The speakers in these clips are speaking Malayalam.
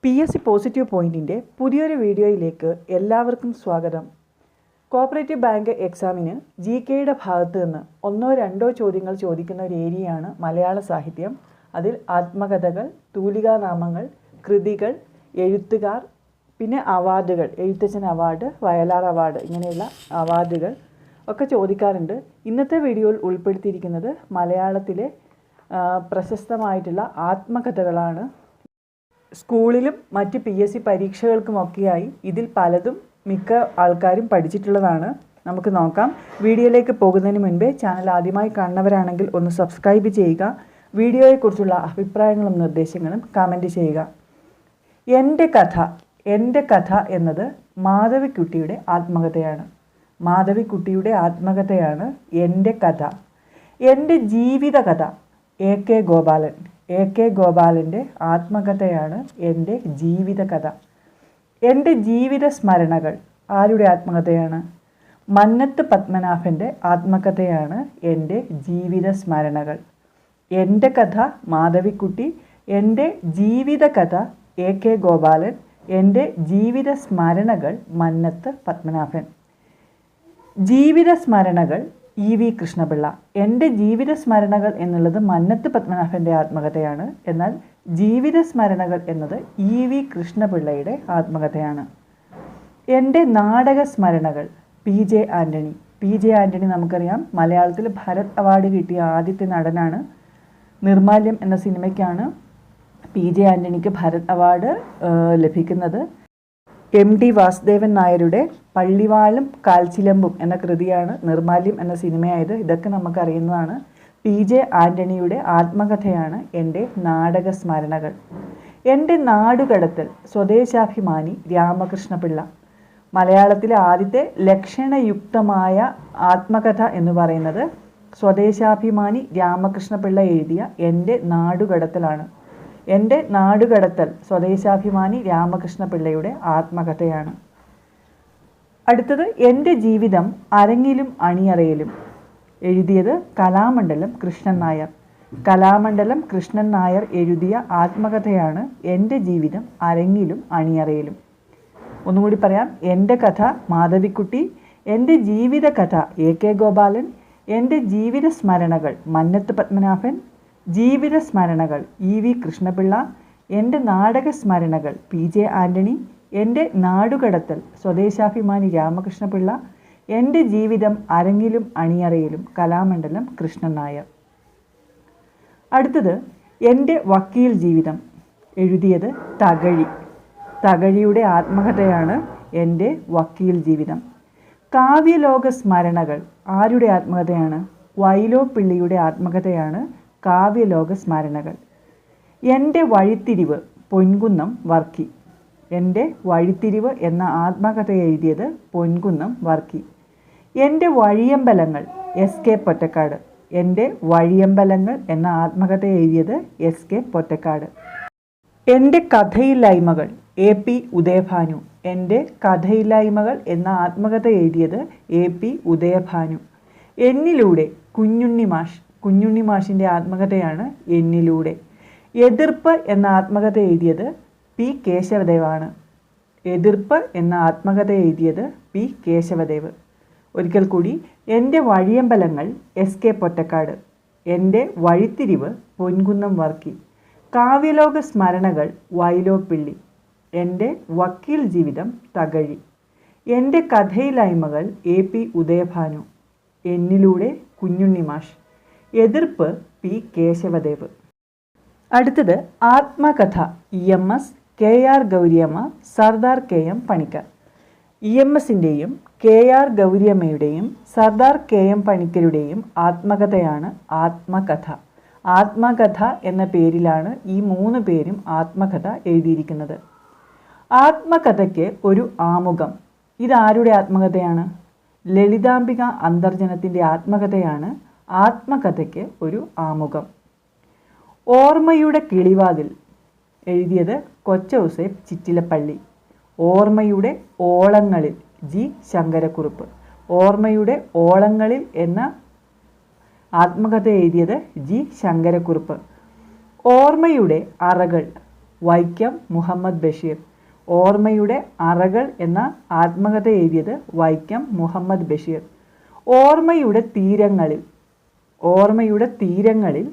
PSC പോസിറ്റീവ് പോയിന്റിൻ്റെ പുതിയൊരു വീഡിയോയിലേക്ക് എല്ലാവർക്കും സ്വാഗതം. കോപ്പറേറ്റീവ് ബാങ്ക് എക്സാമിന് GKയുടെ ഭാഗത്ത് നിന്ന് ഒന്നോ രണ്ടോ ചോദ്യങ്ങൾ ചോദിക്കുന്ന ഒരു ഏരിയയാണ് മലയാള സാഹിത്യം. അതിൽ ആത്മകഥകൾ, തൂലികാനാമങ്ങൾ, കൃതികൾ, എഴുത്തുകാർ, പിന്നെ അവാർഡുകൾ, എഴുത്തച്ഛൻ അവാർഡ്, വയലാർ അവാർഡ്, ഇങ്ങനെയുള്ള അവാർഡുകൾ ഒക്കെ ചോദിക്കാറുണ്ട്. ഇന്നത്തെ വീഡിയോയിൽ ഉൾപ്പെടുത്തിയിരിക്കുന്നത് മലയാളത്തിലെ പ്രശസ്തമായിട്ടുള്ള ആത്മകഥകളാണ്. സ്കൂളിലും മറ്റ് PSC പരീക്ഷകൾക്കുമൊക്കെയായി ഇതിൽ പലതും മിക്ക ആൾക്കാരും പഠിച്ചിട്ടുള്ളതാണ്. നമുക്ക് നോക്കാം. വീഡിയോയിലേക്ക് പോകുന്നതിന് മുൻപേ ചാനൽ ആദ്യമായി കാണുന്നവരാണെങ്കിൽ ഒന്ന് സബ്സ്ക്രൈബ് ചെയ്യുക. വീഡിയോയെക്കുറിച്ചുള്ള അഭിപ്രായങ്ങളും നിർദ്ദേശങ്ങളും കമൻറ്റ് ചെയ്യുക. എൻ്റെ കഥ എന്നത് മാധവിക്കുട്ടിയുടെ ആത്മകഥയാണ്. മാധവിക്കുട്ടിയുടെ ആത്മകഥയാണ് എൻ്റെ കഥ. എൻ്റെ ജീവിതകഥ AK ഗോപാലൻ. AK ഗോപാലൻ്റെ ആത്മകഥയാണ് എൻ്റെ ജീവിതകഥ. എൻ്റെ ജീവിത സ്മരണകൾ ആരുടെ ആത്മകഥയാണ്? മന്നത്ത് പത്മനാഭൻ്റെ ആത്മകഥയാണ് എൻ്റെ ജീവിത സ്മരണകൾ. എൻ്റെ കഥ മാധവിക്കുട്ടി, എൻ്റെ ജീവിതകഥ AK ഗോപാലൻ, എൻ്റെ ജീവിത സ്മരണകൾ മന്നത്ത് പത്മനാഭൻ. ജീവിത സ്മരണകൾ EV കൃഷ്ണപിള്ള. എൻ്റെ ജീവിത സ്മരണകൾ എന്നുള്ളത് മന്നത്ത് പത്മനാഭൻ്റെ ആത്മകഥയാണ്. എന്നാൽ ജീവിത സ്മരണകൾ എന്നത് EV കൃഷ്ണപിള്ളയുടെ ആത്മകഥയാണ്. എൻ്റെ നാടക സ്മരണകൾ PJ ആൻ്റണി. PJ ആൻ്റണി നമുക്കറിയാം, മലയാളത്തിൽ ഭരത് അവാർഡ് കിട്ടിയ ആദ്യത്തെ നടനാണ്. നിർമാല്യം എന്ന സിനിമയ്ക്കാണ് PJ ആൻ്റണിക്ക് ഭരത് അവാർഡ് ലഭിക്കുന്നത്. MD വാസുദേവൻ നായരുടെ പള്ളിവാളും കാൽച്ചിലമ്പും എന്ന കൃതിയാണ് നിർമാല്യം എന്ന സിനിമയായത്. ഇതൊക്കെ നമുക്കറിയുന്നതാണ്. PJ ആൻ്റണിയുടെ ആത്മകഥയാണ് എൻ്റെ നാടക സ്മരണകൾ. എൻ്റെ നാടുകടത്തൽ സ്വദേശാഭിമാനി രാമകൃഷ്ണപിള്ള. മലയാളത്തിലെ ആദ്യത്തെ ലക്ഷണയുക്തമായ ആത്മകഥ എന്ന് പറയുന്നത് സ്വദേശാഭിമാനി രാമകൃഷ്ണപിള്ള എഴുതിയ എൻ്റെ നാടുകടത്തലാണ്. എൻ്റെ നാടുകടത്തൽ സ്വദേശാഭിമാനി രാമകൃഷ്ണപിള്ളയുടെ ആത്മകഥയാണ്. അടുത്തത് എൻ്റെ ജീവിതം അരങ്ങിലും അണിയറയിലും. എഴുതിയത് കലാമണ്ഡലം കൃഷ്ണൻ നായർ. കലാമണ്ഡലം കൃഷ്ണൻ നായർ എഴുതിയ ആത്മകഥയാണ് എൻ്റെ ജീവിതം അരങ്ങിലും അണിയറയിലും. ഒന്നുകൂടി പറയാം. എൻ്റെ കഥ മാധവിക്കുട്ടി, എൻ്റെ ജീവിത കഥ AK ഗോപാലൻ, എൻ്റെ ജീവിത സ്മരണകൾ മന്നത്ത് പത്മനാഭൻ, ജീവിത സ്മരണകൾ EV കൃഷ്ണപിള്ള, എൻ്റെ നാടക സ്മരണകൾ PJ ആൻ്റണി, എൻ്റെ നാടുകടത്തൽ സ്വദേശാഭിമാനി രാമകൃഷ്ണപിള്ള, എൻ്റെ ജീവിതം അരങ്ങിലും അണിയറയിലും കലാമണ്ഡലം കൃഷ്ണൻ നായർ. അടുത്തത് എൻ്റെ വക്കീൽ ജീവിതം. എഴുതിയത് തകഴി. തകഴിയുടെ ആത്മകഥയാണ് എൻ്റെ വക്കീൽ ജീവിതം. കാവ്യലോക സ്മരണകൾ ആരുടെ ആത്മകഥയാണ്? വൈലോപ്പിള്ളിയുടെ ആത്മകഥയാണ് കാവ്യലോക സ്മരണകൾ. എൻ്റെ വഴിത്തിരിവ് പൊൻകുന്നം വർക്കി. എൻ്റെ വഴിത്തിരിവ് എന്ന ആത്മകഥ എഴുതിയത് പൊൻകുന്നം വർക്കി. എൻ്റെ വഴിയമ്പലങ്ങൾ SK പൊറ്റക്കാട്. എൻ്റെ വഴിയമ്പലങ്ങൾ എന്ന ആത്മകഥ എഴുതിയത് SK പൊറ്റക്കാട്. എൻ്റെ കഥയില്ലായ്മകൾ AP ഉദയഭാനു. എൻ്റെ കഥയില്ലായ്മകൾ എന്ന ആത്മകഥ എഴുതിയത് AP ഉദയഭാനു. എന്നിലൂടെ കുഞ്ഞുണ്ണി മാഷിൻ്റെ ആത്മകഥയാണ് എന്നിലൂടെ. എതിർപ്പ് എന്ന ആത്മകഥ എഴുതിയത് P കേശവദേവാണ്. എതിർപ്പ് എന്ന ആത്മകഥ എഴുതിയത് P കേശവദേവ്. ഒരിക്കൽ കൂടി. എൻ്റെ വഴിയമ്പലങ്ങൾ SK പൊറ്റക്കാട്, എൻ്റെ വഴിത്തിരിവ് പൊൻകുന്നം വർക്കി, കാവ്യലോക സ്മരണകൾ വൈലോപ്പിള്ളി, എൻ്റെ വക്കീൽ ജീവിതം തകഴി, എൻ്റെ കഥയില്ലായ്മകൾ AP ഉദയഭാനു, എന്നിലൂടെ കുഞ്ഞുണ്ണിമാഷ്, എതിർപ്പ് P കേശവദേവ്. അടുത്തത് ആത്മകഥ EMS KR Gouriamma, Sardar KM Panicker. EMSൻ്റെയും KR ഗൗരിയമ്മയുടെയും Sardar KM പണിക്കരുടെയും ആത്മകഥയാണ് ആത്മകഥ. ആത്മകഥ എന്ന പേരിലാണ് ഈ മൂന്ന് പേരും ആത്മകഥ എഴുതിയിരിക്കുന്നത്. ആത്മകഥയ്ക്ക് ഒരു ആമുഖം. ഇതാരുടെ ആത്മകഥയാണ്? ലളിതാംബിക അന്തർജനത്തിൻ്റെ ആത്മകഥയാണ് ആത്മകഥയ്ക്ക് ഒരു ആമുഖം. ഓർമ്മയുടെ കിളിവാതിൽ. എഴുതിയത് കൊച്ചൗസേപ്പ് ചിറ്റിലപ്പള്ളി. ഓർമ്മയുടെ ഓളങ്ങളിൽ G ശങ്കരക്കുറുപ്പ്. ഓർമ്മയുടെ ഓളങ്ങളിൽ എന്ന ആത്മകഥ എഴുതിയത് G ശങ്കരക്കുറുപ്പ്. ഓർമ്മയുടെ അറകൾ വൈക്കം മുഹമ്മദ് ബഷീർ. ഓർമ്മയുടെ അറകൾ എന്ന ആത്മകഥ എഴുതിയത് വൈക്കം മുഹമ്മദ് ബഷീർ. ഓർമ്മയുടെ തീരങ്ങളിൽ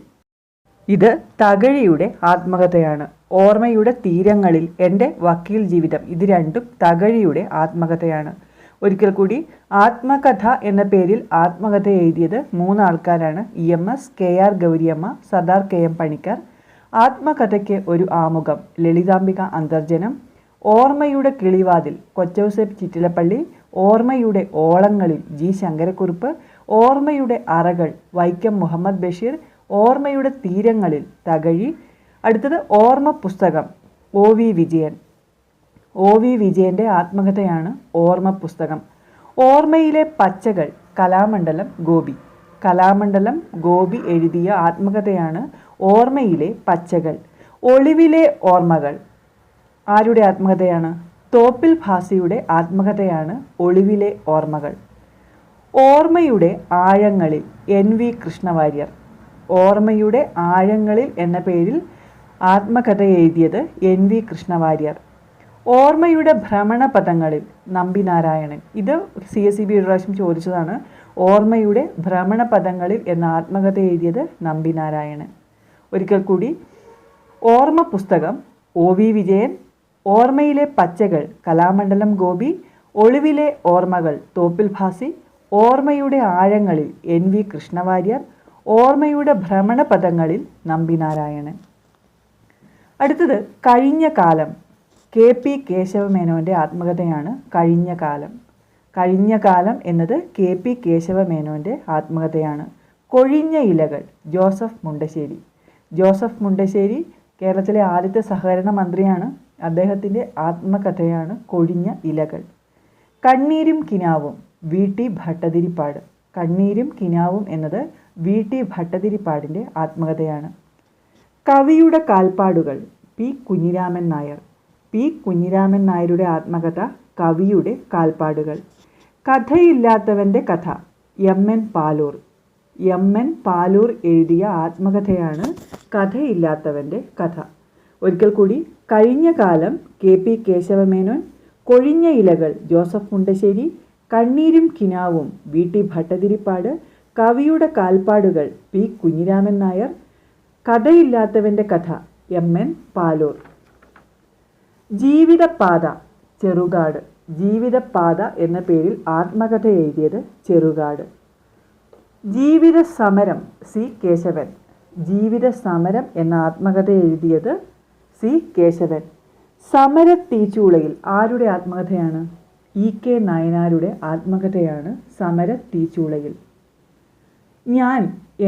ഇത് തകഴിയുടെ ആത്മകഥയാണ്. ഓർമ്മയുടെ തീരങ്ങളിൽ എൻ്റെ വക്കീൽ ജീവിതം, ഇത് രണ്ടും തകഴിയുടെ ആത്മകഥയാണ്. ഒരിക്കൽ കൂടി, ആത്മകഥ എന്ന പേരിൽ ആത്മകഥ എഴുതിയത് 3 ആൾക്കാരാണ്. EMS, KR Gouriamma, Sardar KM Panicker. ആത്മകഥയ്ക്ക് ഒരു ആമുഖം ലളിതാംബിക അന്തർജനം. ഓർമ്മയുടെ കിളിവാതിൽ കൊച്ചൗസേപ്പ് ചിറ്റിലപ്പള്ളി. ഓർമ്മയുടെ ഓളങ്ങളിൽ G ശങ്കരക്കുറുപ്പ്. ഓർമ്മയുടെ അറകൾ വൈക്കം മുഹമ്മദ് ബഷീർ. ഓർമ്മയുടെ തീരങ്ങളിൽ തകഴി. അടുത്തത് ഓർമ്മ പുസ്തകം OV വിജയൻ. OV വിജയൻ്റെ ആത്മകഥയാണ് ഓർമ്മ പുസ്തകം. ഓർമ്മയിലെ പച്ചകൾ കലാമണ്ഡലം ഗോപി. കലാമണ്ഡലം ഗോപി എഴുതിയ ആത്മകഥയാണ് ഓർമ്മയിലെ പച്ചകൾ. ഒളിവിലെ ഓർമ്മകൾ ആരുടെ ആത്മകഥയാണ്? തോപ്പിൽ ഭാസിയുടെ ആത്മകഥയാണ് ഒളിവിലെ ഓർമ്മകൾ. ഓർമ്മയുടെ ആഴങ്ങളിൽ NV കൃഷ്ണവാര്യർ. ഓർമ്മയുടെ ആഴങ്ങളിൽ എന്ന പേരിൽ ആത്മകഥ എഴുതിയത് NV കൃഷ്ണവാര്യർ. ഓർമ്മയുടെ ഭ്രമണപഥങ്ങളിൽ നമ്പിനാരായണൻ. ഇത് CSEB ഒരു പ്രാവശ്യം ചോദിച്ചതാണ്. ഓർമ്മയുടെ ഭ്രമണപഥങ്ങളിൽ എന്ന ആത്മകഥ എഴുതിയത് നമ്പിനാരായണൻ. ഒരിക്കൽ കൂടി, ഓർമ്മ പുസ്തകം OV വിജയൻ. ഓർമ്മയിലെ പച്ചകൾ കലാമണ്ഡലം ഗോപി. ഒളിവിലെ ഓർമ്മകൾ തോപ്പിൽ ഭാസി. ഓർമ്മയുടെ ആഴങ്ങളിൽ NV കൃഷ്ണവാര്യർ. ഓർമ്മയുടെ ഭ്രമണപഥങ്ങളിൽ നമ്പിനാരായണൻ. അടുത്തത് കഴിഞ്ഞ കാലം. KP കേശവമേനോൻ്റെ ആത്മകഥയാണ് കഴിഞ്ഞ കാലം. കഴിഞ്ഞ കാലം എന്നത് KP കേശവമേനോൻ്റെ ആത്മകഥയാണ്. കൊഴിഞ്ഞ ഇലകൾ ജോസഫ് മുണ്ടശ്ശേരി. ജോസഫ് മുണ്ടശ്ശേരി കേരളത്തിലെ ആദ്യത്തെ സഹകരണ മന്ത്രിയാണ്. അദ്ദേഹത്തിൻ്റെ ആത്മകഥയാണ് കൊഴിഞ്ഞ ഇലകൾ. കണ്ണീരും കിനാവും VT ഭട്ടതിരിപ്പാട്. കണ്ണീരും കിനാവും എന്നത് VT ഭട്ടതിരിപ്പാടിൻ്റെ ആത്മകഥയാണ്. കവിയുടെ കാൽപ്പാടുകൾ P കുഞ്ഞിരാമൻ നായർ. P കുഞ്ഞിരാമൻ നായരുടെ ആത്മകഥ കവിയുടെ കാൽപ്പാടുകൾ. കഥയില്ലാത്തവൻ്റെ കഥ MN പാലൂർ. MN പാലൂർ എഴുതിയ ആത്മകഥയാണ് കഥയില്ലാത്തവൻ്റെ കഥ. ഒരിക്കൽ കൂടി, കഴിഞ്ഞ കാലം KP കേശവമേനോൻ. കൊഴിഞ്ഞ ഇലകൾ ജോസഫ് മുണ്ടശ്ശേരി. കണ്ണീരും കിനാവും VT ഭട്ടതിരിപ്പാട്. കവിയുടെ കാൽപ്പാടുകൾ P കുഞ്ഞിരാമൻ നായർ. കഥയില്ലാത്തവൻ്റെ കഥ MN പാലൂർ. ജീവിതപാത ചെറുകാട്. ജീവിതപാത എന്ന പേരിൽ ആത്മകഥ എഴുതിയത് ചെറുകാട്. ജീവിത സമരം C കേശവൻ. ജീവിത സമരം എന്ന ആത്മകഥ എഴുതിയത് C കേശവൻ. സമരത്തീച്ചൂളയിൽ ആരുടെ ആത്മകഥയാണ്? EK നായനാരുടെ ആത്മകഥയാണ് സമരത്തീച്ചൂളയിൽ. ഞാൻ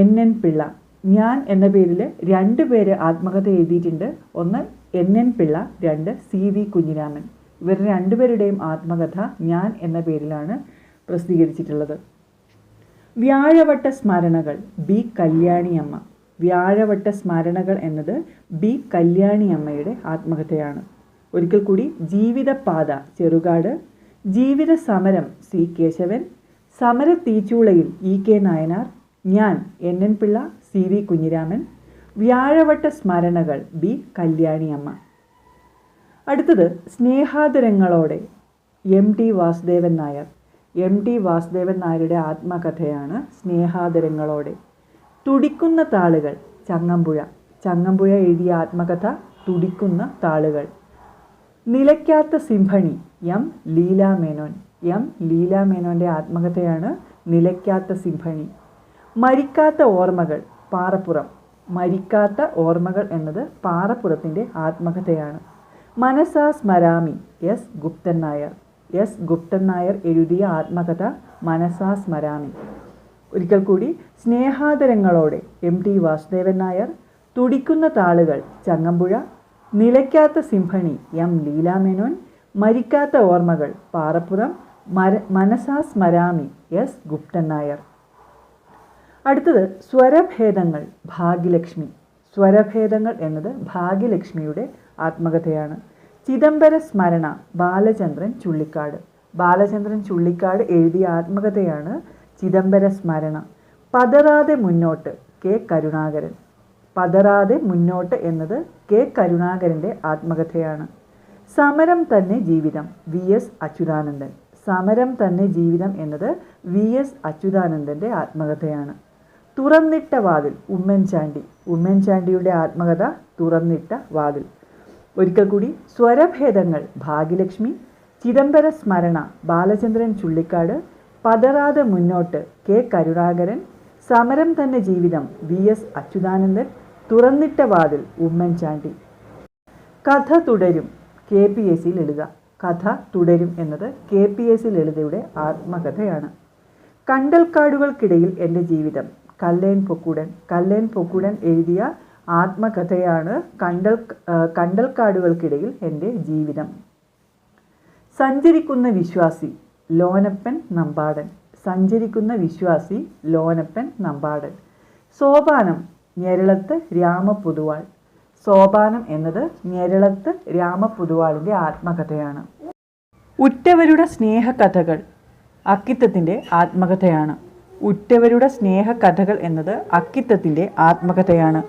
NN പിള്ള. ഞാൻ എന്ന പേരിൽ 2 പേര് ആത്മകഥ എഴുതിയിട്ടുണ്ട്. ഒന്ന് NN പിള്ള, 2 CV കുഞ്ഞിരാമൻ. ഇവർ 2 പേരുടെയും ആത്മകഥ ഞാൻ എന്ന പേരിലാണ് പ്രസിദ്ധീകരിച്ചിട്ടുള്ളത്. വ്യാഴവട്ട സ്മരണകൾ B കല്യാണിയമ്മ. വ്യാഴവട്ട സ്മരണകൾ എന്നത് B കല്യാണിയമ്മയുടെ ആത്മകഥയാണ്. ഒരിക്കൽ കൂടി, ജീവിതപാത ചെറുകാട്. ജീവിത സമരം C കേശവൻ. സമരത്തീച്ചൂളയിൽ EK നായനാർ. ഞാൻ NN പിള്ള, CV കുഞ്ഞിരാമൻ. വ്യാഴവട്ട സ്മരണകൾ B കല്യാണിയമ്മ. അടുത്തത് സ്നേഹാദരങ്ങളോടെ MT വാസുദേവൻ നായർ. MT വാസുദേവൻ നായരുടെ ആത്മകഥയാണ് സ്നേഹാദരങ്ങളോടെ. തുടിക്കുന്ന താളുകൾ ചങ്ങമ്പുഴ. ചങ്ങമ്പുഴ എഴുതിയ ആത്മകഥ തുടിക്കുന്ന താളുകൾ. നിലയ്ക്കാത്ത സിംഹണി M ലീലാമേനോൻ. M ലീലാമേനോൻ്റെ ആത്മകഥയാണ് നിലയ്ക്കാത്ത സിംഹണി. മരിക്കാത്ത ഓർമ്മകൾ പാറപ്പുറം. മരിക്കാത്ത ഓർമ്മകൾ എന്നത് പാറപ്പുറത്തിൻ്റെ ആത്മകഥയാണ്. മനസാ സ്മരാമി S ഗുപ്തൻ നായർ. S ഗുപ്തൻ നായർ എഴുതിയ ആത്മകഥ മനസാ സ്മരാമി. ഒരിക്കൽ കൂടി, സ്നേഹാദരങ്ങളോടെ MT വാസുദേവൻ നായർ. തുടിക്കുന്ന താളുകൾ ചങ്ങമ്പുഴ. നിലയ്ക്കാത്ത സിംഹണി M ലീലാമേനോൻ. മരിക്കാത്ത ഓർമ്മകൾ പാറപ്പുറം. മനസാ സ്മരാമി S ഗുപ്തൻ നായർ. അടുത്തത് സ്വരഭേദങ്ങൾ ഭാഗ്യലക്ഷ്മി. സ്വരഭേദങ്ങൾ എന്നത് ഭാഗ്യലക്ഷ്മിയുടെ ആത്മകഥയാണ്. ചിദംബര സ്മരണ ബാലചന്ദ്രൻ ചുള്ളിക്കാട്. ബാലചന്ദ്രൻ ചുള്ളിക്കാട് എഴുതിയ ആത്മകഥയാണ് ചിദംബര സ്മരണ. പതറാതെ മുന്നോട്ട് K കരുണാകരൻ. പതറാതെ മുന്നോട്ട് എന്നത് കെ കരുണാകരൻ്റെ ആത്മകഥയാണ്. സമരം തന്നെ ജീവിതം VS അച്യുതാനന്ദൻ. സമരം തന്നെ ജീവിതം എന്നത് VS അച്യുതാനന്ദൻ്റെ ആത്മകഥയാണ്. തുറന്നിട്ട വാതിൽ ഉമ്മൻചാണ്ടി. ഉമ്മൻചാണ്ടിയുടെ ആത്മകഥ തുറന്നിട്ട വാതിൽ. ഒരിക്കൽ കൂടി, സ്വരഭേദങ്ങൾ ഭാഗ്യലക്ഷ്മി. ചിദംബര സ്മരണ ബാലചന്ദ്രൻ ചുള്ളിക്കാട്. പതറാതെ മുന്നോട്ട് കെ കരുണാകരൻ. സമരം തന്നെ ജീവിതം VS അച്യുതാനന്ദൻ. തുറന്നിട്ട വാതിൽ ഉമ്മൻചാണ്ടി. കഥ തുടരും KPSC ലളിത. കഥ തുടരും എന്നത് KPSC ലളിതയുടെ ആത്മകഥയാണ്. കണ്ടൽക്കാടുകൾക്കിടയിൽ എൻ്റെ ജീവിതം കല്ലേൻ പൊക്കൂടൻ. കല്ലേൻ പൊക്കൂടൻ എഴുതിയ ആത്മകഥയാണ് കണ്ടൽക്കാടുകൾക്കിടയിൽ എൻ്റെ ജീവിതം. സഞ്ചരിക്കുന്ന വിശ്വാസി ലോനപ്പൻ നമ്പാടൻ. സഞ്ചരിക്കുന്ന വിശ്വാസി ലോനപ്പൻ നമ്പാടൻ. സോപാനം ഞെരളത്ത് രാമപൊതുവാൾ. സോപാനം എന്നത് ഞെരളത്ത് രാമപൊതുവാളിൻ്റെ ആത്മകഥയാണ്. ഉറ്റവരുടെ സ്നേഹകഥകൾ അക്കിത്തത്തിൻ്റെ ആത്മകഥയാണ്. ഉറ്റവരുടെ സ്നേഹകഥകൾ എന്നത് അക്കിത്തത്തിൻ്റെ ആത്മകഥയാണ്.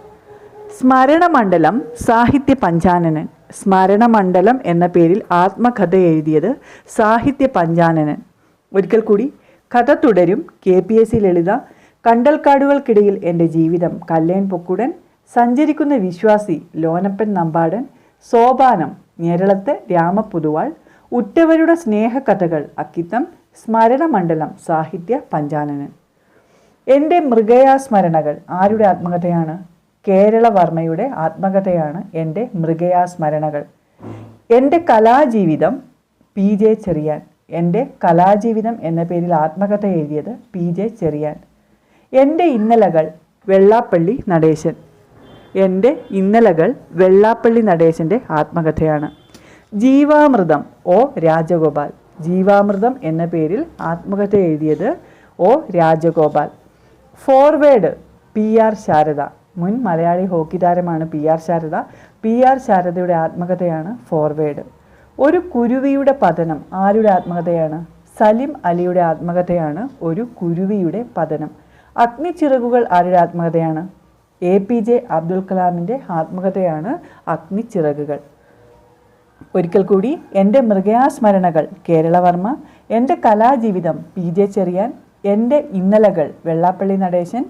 സ്മരണമണ്ഡലം സാഹിത്യ പഞ്ചാനനൻ. സ്മരണമണ്ഡലം എന്ന പേരിൽ ആത്മകഥ എഴുതിയത് സാഹിത്യ പഞ്ചാനനൻ. ഒരിക്കൽ കൂടി, കഥ തുടരും KPSC ലളിത. കണ്ടൽക്കാടുകൾക്കിടയിൽ എൻ്റെ ജീവിതം കല്ലേൻ പൊക്കുടൻ. സഞ്ചരിക്കുന്ന വിശ്വാസി ലോനപ്പൻ നമ്പാടൻ. സോപാനം ഞെരളത്ത് രാമപൊതുവാൾ. ഉറ്റവരുടെ സ്നേഹകഥകൾ അക്കിത്തം. സ്മരണമണ്ഡലം സാഹിത്യ പഞ്ചാനനൻ. എൻ്റെ മൃഗയാസ്മരണകൾ ആരുടെ ആത്മകഥയാണ്? കേരളവർമ്മയുടെ ആത്മകഥയാണ് എൻ്റെ മൃഗയാസ്മരണകൾ. എൻ്റെ കലാജീവിതം PJ ചെറിയാൻ. എൻ്റെ കലാജീവിതം എന്ന പേരിൽ ആത്മകഥ എഴുതിയത് PJ ചെറിയാൻ. എൻ്റെ ഇന്നലകൾ വെള്ളാപ്പള്ളി നടേശൻ. എൻ്റെ ഇന്നലകൾ വെള്ളാപ്പള്ളി നടേശൻ്റെ ആത്മകഥയാണ്. ജീവാമൃതം O രാജഗോപാൽ. ജീവാമൃതം എന്ന പേരിൽ ആത്മകഥ എഴുതിയത് O Rajagopal. Forward PR Sharada. മുൻ മലയാളി ഹോക്കി താരമാണ് PR ശാരദ. PR ശാരദയുടെ ആത്മകഥയാണ് ഫോർവേഡ്. ഒരു കുരുവിയുടെ പതനം ആരുടെ ആത്മകഥയാണ്? സലിം അലിയുടെ ആത്മകഥയാണ് ഒരു കുരുവിയുടെ പതനം. അഗ്നിച്ചിറകുകൾ ആരുടെ ആത്മകഥയാണ്? APJ അബ്ദുൽ കലാമിൻ്റെ ആത്മകഥയാണ് അഗ്നിച്ചിറകുകൾ. ഒരിക്കൽ കൂടി, എൻ്റെ മൃഗയാസ്മരണകൾ കേരളവർമ്മ. എൻ്റെ കലാജീവിതം PJ ചെറിയാൻ. എൻ്റെ ഇന്നലകൾ വെള്ളാപ്പള്ളി നടേശൻ.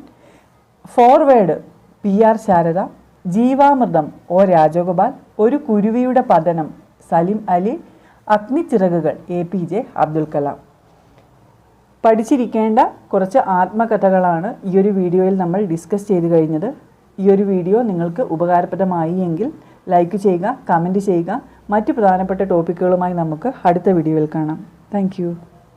Forward PR Sharada. ജീവാമൃതം O രാജഗോപാൽ. ഒരു കുരുവിയുടെ പതനം സലിം അലി. അഗ്നിച്ചിറകുകൾ APJ അബ്ദുൽ കലാം. പഠിച്ചിരിക്കേണ്ട കുറച്ച് ആത്മകഥകളാണ് ഈ ഒരു വീഡിയോയിൽ നമ്മൾ ഡിസ്കസ് ചെയ്ത് കഴിഞ്ഞത്. ഈ ഒരു വീഡിയോ നിങ്ങൾക്ക് ഉപകാരപ്രദമായി എങ്കിൽ ലൈക്ക് ചെയ്യുക, കമൻറ്റ് ചെയ്യുക. മറ്റ് പ്രധാനപ്പെട്ട ടോപ്പിക്കുകളുമായി നമുക്ക് അടുത്ത വീഡിയോയിൽ കാണാം. താങ്ക്